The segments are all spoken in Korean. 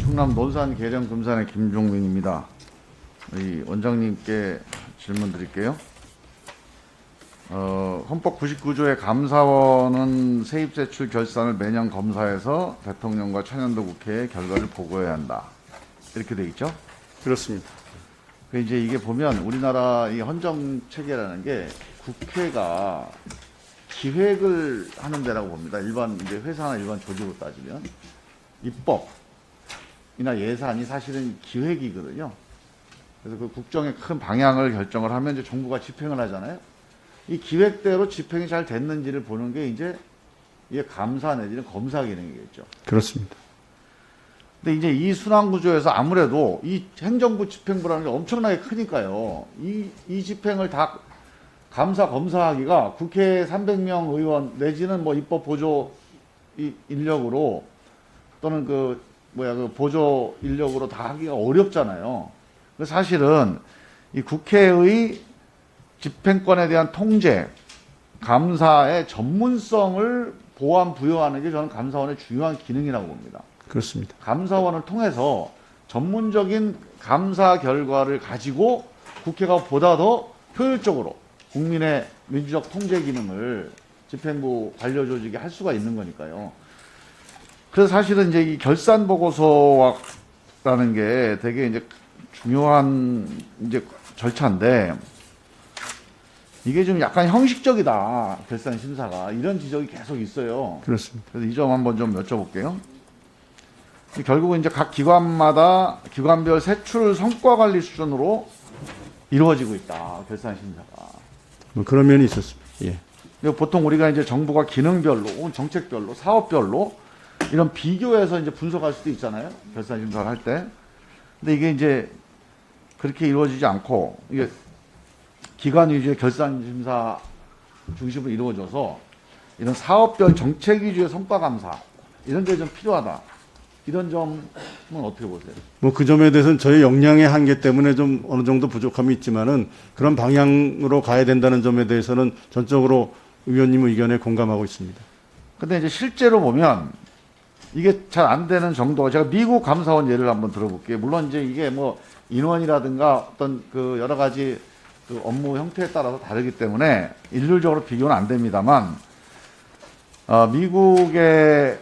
충남 논산 계령 금산의 김종민입니다. 이 원장님께 질문 드릴게요. 헌법 99조의 감사원은 세입세출 결산을 매년 검사해서 대통령과 천연도 국회에 결과를 보고해야 한다. 이렇게 돼 있죠? 그렇습니다. 이제 이게 보면 우리나라 이 헌정 체계라는 게 국회가 기획을 하는 데라고 봅니다. 일반 이제 회사나 일반 조직으로 따지면 입법이나 예산이 사실은 기획이거든요. 그래서 그 국정의 큰 방향을 결정을 하면 이제 정부가 집행을 하잖아요. 이 기획대로 집행이 잘 됐는지를 보는 게 이제 이게 감사 내지는 검사 기능이겠죠. 그렇습니다. 근데 이제 이 순환 구조에서 아무래도 이 행정부 집행부라는 게 엄청나게 크니까요. 이 집행을 다 감사 검사하기가 국회 300명 의원 내지는 뭐 입법 보조 인력으로 또는 그 보조 인력으로 다 하기가 어렵잖아요. 그래서 사실은 이 국회의 집행권에 대한 통제, 감사의 전문성을 부여하는 게 저는 감사원의 중요한 기능이라고 봅니다. 그렇습니다. 감사원을 통해서 전문적인 감사 결과를 가지고 국회가 보다 더 효율적으로 국민의 민주적 통제 기능을 집행부 관료 조직이 할 수가 있는 거니까요. 그래서 사실은 이제 이 결산 보고서라는 게 되게 이제 중요한 이제 절차인데 이게 좀 약간 형식적이다. 결산 심사가 이런 지적이 계속 있어요. 그렇습니다. 그래서 이 점 한번 좀 여쭤볼게요. 결국은 이제 각 기관마다 기관별 세출 성과 관리 수준으로 이루어지고 있다. 결산 심사가. 뭐 그런 면이 있었습니다. 예. 보통 우리가 이제 정부가 기능별로, 정책별로, 사업별로 이런 비교해서 이제 분석할 수도 있잖아요. 결산 심사를 할 때. 근데 이게 이제 그렇게 이루어지지 않고 이게 기관 위주의 결산 심사 중심으로 이루어져서 이런 사업별 정책 위주의 성과 감사 이런 게 좀 필요하다. 이런 점은 어떻게 보세요? 뭐 그 점에 대해서는 저희 역량의 한계 때문에 좀 어느 정도 부족함이 있지만은 그런 방향으로 가야 된다는 점에 대해서는 전적으로 의원님 의견에 공감하고 있습니다. 근데 이제 실제로 보면 이게 잘 안 되는 정도가 제가 미국 감사원 예를 한번 들어볼게요. 물론 이제 이게 뭐 인원이라든가 어떤 그 여러 가지 그 업무 형태에 따라서 다르기 때문에 일률적으로 비교는 안 됩니다만 미국의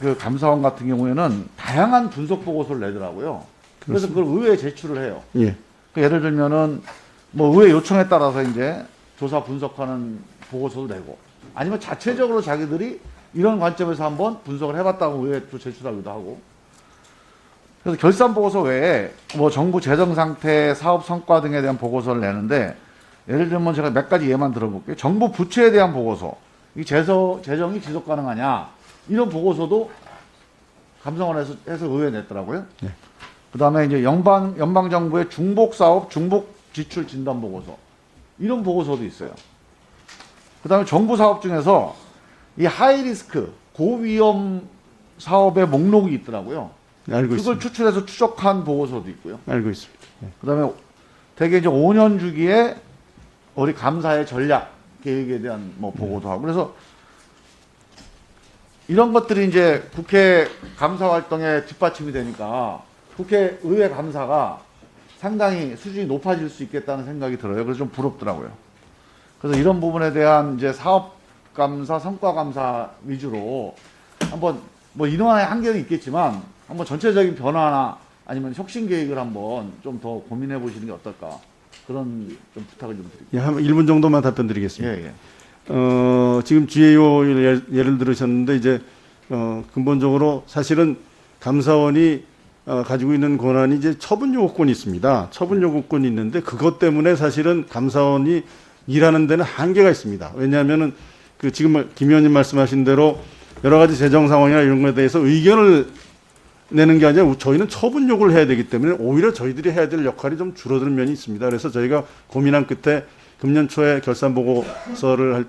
그 감사원 같은 경우에는 다양한 분석 보고서를 내더라고요. 그래서 그걸 의회에 제출을 해요. 예. 예를 들면은 뭐 의회 요청에 따라서 이제 조사 분석하는 보고서도 내고 아니면 자체적으로 자기들이 이런 관점에서 한번 분석을 해봤다고 의회에 또 제출하기도 하고. 그래서 결산 보고서 외에 뭐 정부 재정 상태, 사업 성과 등에 대한 보고서를 내는데 예를 들면 제가 몇 가지 예만 들어볼게요. 정부 부채에 대한 보고서, 이 재정이 지속 가능하냐 이런 보고서도 감사원에서 해서 의회에 냈더라고요. 네. 그다음에 이제 연방 정부의 중복 사업, 중복 지출 진단 보고서 이런 보고서도 있어요. 그다음에 정부 사업 중에서 이 하이 리스크, 고위험 사업의 목록이 있더라고요. 알고 그걸 있습니다. 추출해서 추적한 보고서도 있고요. 알고 있습니다. 예. 그다음에 대개 이제 5년 주기에 우리 감사의 전략 계획에 대한 뭐 보고도 하고 그래서 이런 것들이 이제 국회 감사 활동에 뒷받침이 되니까 국회 의회 감사가 상당히 수준이 높아질 수 있겠다는 생각이 들어요. 그래서 좀 부럽더라고요. 그래서 이런 부분에 대한 이제 사업 감사, 성과 감사 위주로 한번 뭐 인원의 한계는 있겠지만 한번 전체적인 변화나 아니면 혁신 계획을 한번 좀 더 고민해 보시는 게 어떨까 그런 좀 부탁을 좀 드릴게요. 예, 한 1분 정도만 답변 드리겠습니다. 예, 예. 지금 GAO 예를 들으셨는데 이제 근본적으로 사실은 감사원이 가지고 있는 권한이 이제 처분 요구권이 있습니다. 처분 요구권이 있는데 그것 때문에 사실은 감사원이 일하는 데는 한계가 있습니다. 왜냐하면은 그 지금 김 의원님 말씀하신 대로 여러 가지 재정 상황이나 이런 것에 대해서 의견을 내는 게 아니라 저희는 처분 요구를 해야 되기 때문에 오히려 저희들이 해야 될 역할이 좀 줄어드는 면이 있습니다. 그래서 저희가 고민한 끝에 금년 초에 결산 보고서를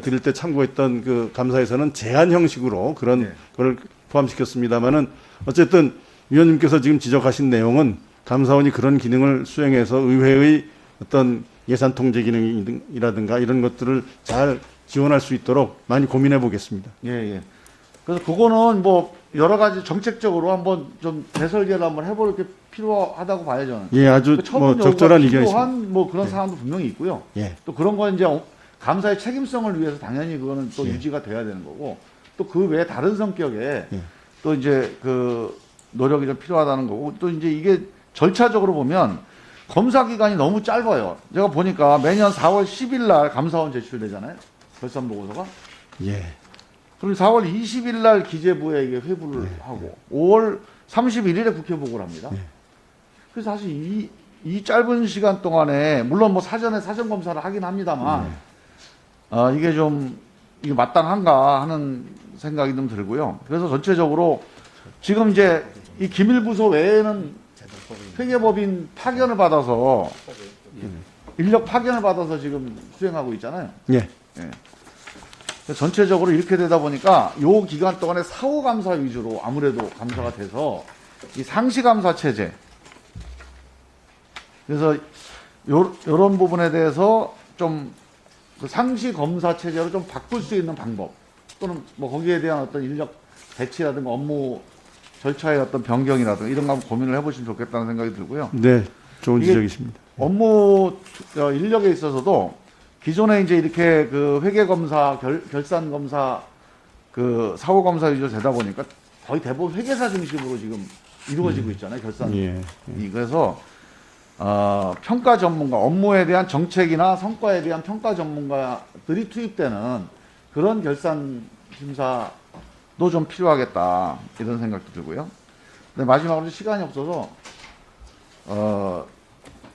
드릴 때 참고했던 그 감사에서는 제한 형식으로 그런 걸 포함시켰습니다만은 어쨌든 위원님께서 지금 지적하신 내용은 감사원이 그런 기능을 수행해서 의회의 어떤 예산 통제 기능이라든가 이런 것들을 잘 지원할 수 있도록 많이 고민해 보겠습니다. 예, 예. 그래서 그거는 뭐 여러 가지 정책적으로 한번 좀 재설계를 한번 해볼 게 필요하다고 봐요 저는. 예, 아주 그 처분 뭐 적절한 요구가 의견이십니다. 필요한 뭐 그런 사안도 분명히 있고요. 예, 또 그런 건 이제 감사의 책임성을 위해서 당연히 그거는 또 예. 유지가 돼야 되는 거고 또 그 외에 다른 성격의 예. 또 이제 그 노력이 좀 필요하다는 거고 또 이제 이게 절차적으로 보면 검사 기간이 너무 짧아요. 제가 보니까 매년 4월 10일 날 감사원 제출되잖아요. 결산 보고서가. 예, 그럼 4월 20일 날 기재부에 이게 회부를 하고 5월 31일에 국회 보고를 합니다. 네. 그래서 사실 이 짧은 시간 동안에 물론 뭐 사전에 사전 검사를 하긴 합니다만 이게 좀 이게 마땅한가 하는 생각이 좀 들고요. 그래서 전체적으로 지금 이제 이 기밀부서 외에는 회계법인 파견을 받아서 인력 파견을 받아서 지금 수행하고 있잖아요. 예, 그래서 전체적으로 이렇게 되다 보니까 요 기간 동안에 사후 감사 위주로 아무래도 감사가 돼서 이 상시 감사 체제 그래서 요런 부분에 대해서 좀그 상시 검사 체제로 좀 바꿀 수 있는 방법 또는 뭐 거기에 대한 어떤 인력 배치라든가 업무 절차의 어떤 변경이라든가 이런 거 한번 고민을 해보시면 좋겠다는 생각이 들고요. 네, 좋은 이게 지적이십니다. 업무 인력에 있어서도 기존에 이제 이렇게 그 회계 검사, 결산 검사, 그 사후 검사 위주로 되다 보니까 거의 대부분 회계사 중심으로 지금 이루어지고 있잖아요. 결산. 예, 그래서 평가 전문가, 업무에 대한 정책이나 성과에 대한 평가 전문가들이 투입되는 그런 결산 심사도 좀 필요하겠다 이런 생각도 들고요. 근데 마지막으로 시간이 없어서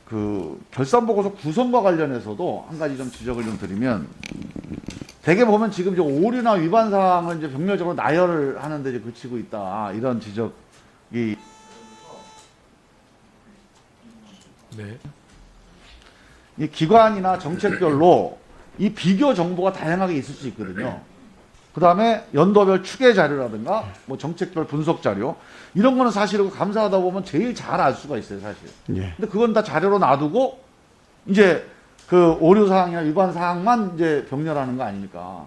그 결산 보고서 구성과 관련해서도 한 가지 좀 지적을 좀 드리면 대개 보면 지금 이제 오류나 위반 사항을 이제 병렬적으로 나열을 하는데 이제 그치고 있다 이런 지적이. 네. 이 기관이나 정책별로 이 비교 정보가 다양하게 있을 수 있거든요. 그 다음에 연도별 추계 자료라든가 뭐 정책별 분석 자료 이런 거는 사실은 감사하다 보면 제일 잘 알 수가 있어요, 사실. 예, 근데 그건 다 자료로 놔두고 이제 그 오류 사항이나 위반 사항만 이제 병렬하는 거 아닙니까?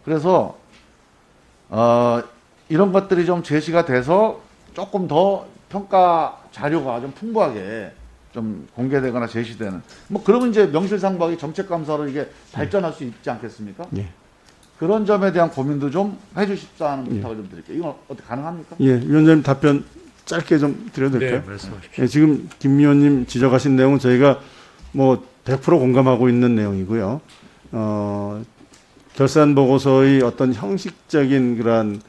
그래서 이런 것들이 좀 제시가 돼서 조금 더 평가 자료가 좀 풍부하게 좀 공개되거나 제시되는 뭐 그러면 이제 명실상부하게 정책 감사로 이게 발전할 수 있지 않겠습니까? 예. 그런 점에 대한 고민도 좀 해주십사는 부탁을 좀 드릴게요. 이건 어떻게 가능합니까? 예, 위원장님 답변 짧게 좀 드려도 네, 될까요? 말씀하십시오. 예, 지금 김 위원님 지적하신 내용은 저희가 뭐 100% 공감하고 있는 내용이고요. 결산 보고서의 어떤 형식적인 그러한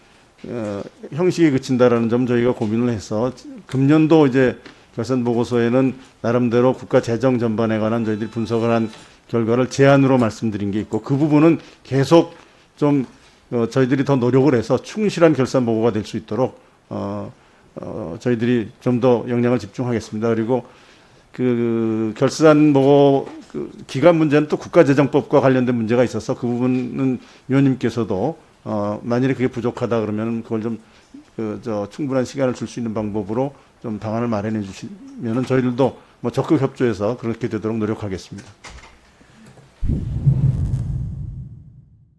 형식에 그친다라는 점 저희가 고민을 해서 금년도 이제 결산 보고서에는 나름대로 국가 재정 전반에 관한 저희들이 분석을 한 결과를 제안으로 말씀드린 게 있고 그 부분은 계속 좀 저희들이 더 노력을 해서 충실한 결산 보고가 될 수 있도록 저희들이 좀 더 역량을 집중하겠습니다. 그리고 그 결산 보고 그 기간 문제는 또 국가재정법과 관련된 문제가 있어서 그 부분은 위원님께서도 만일에 그게 부족하다 그러면 그걸 좀 충분한 시간을 줄 수 있는 방법으로 좀 방안을 마련해 주시면은 저희들도 뭐 적극 협조해서 그렇게 되도록 노력하겠습니다.